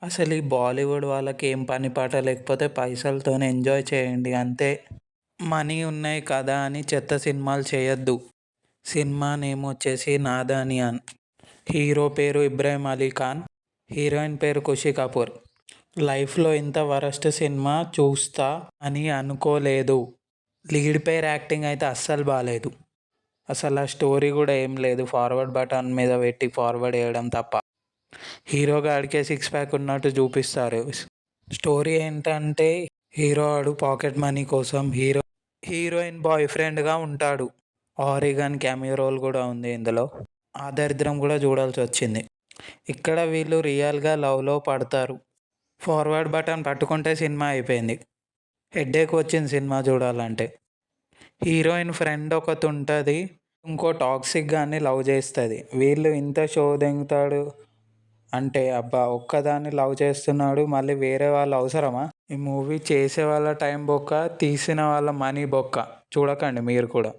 అసలు ఈ బాలీవుడ్ వాళ్ళకి ఏం పని పాట లేకపోతే పైసలతోని ఎంజాయ్ చేయండి అంతే. మనీ ఉన్నాయి కదా అని చెత్త సినిమాలు చేయొద్దు. సినిమా నేమ్ వచ్చేసి నాదానియాన్. హీరో పేరు ఇబ్రాహిం అలీ ఖాన్, హీరోయిన్ పేరు ఖుషి కపూర్. లైఫ్లో ఇంత వరస్ట్ సినిమా చూస్తా అని అనుకోలేదు. లీడ్ పేరు యాక్టింగ్ అయితే అస్సలు బాగాలేదు. అసలు ఆ స్టోరీ కూడా ఏం లేదు, ఫార్వర్డ్ బటన్ మీద పెట్టి ఫార్వర్డ్ చేయడం తప్ప. హీరో గాడికే సిక్స్ ప్యాక్ ఉన్నట్టు చూపిస్తారు. స్టోరీ ఏంటంటే హీరో ఆడు పాకెట్ మనీ కోసం హీరోయిన్ బాయ్ ఫ్రెండ్గా ఉంటాడు. ఆరిగన్ క్యామియో రోల్ కూడా ఉంది ఇందులో. ఆ దరిద్రం కూడా చూడాల్సి వచ్చింది. ఇక్కడ వీళ్ళు రియల్గా లవ్లో పడతారు. ఫార్వర్డ్ బటన్ పట్టుకుంటే సినిమా అయిపోయింది. హెడ్ఏక్ వచ్చింది సినిమా చూడాలంటే. హీరోయిన్ ఫ్రెండ్ ఒకటి ఉంటుంది, ఇంకో టాక్సిక్ గాన్ని లవ్ చేస్తుంది. వీళ్ళు ఇంత షో దెంగుతాడు అంటే అబ్బా, ఒక్కదాన్ని లవ్ చేస్తున్నాడు మళ్ళీ వేరే వాళ్ళు అవసరమా? ఈ మూవీ చేసే వాళ్ళ టైం బొక్క, తీసిన వాళ్ళ మనీ బొక్క. చూడకండి మీరు కూడా.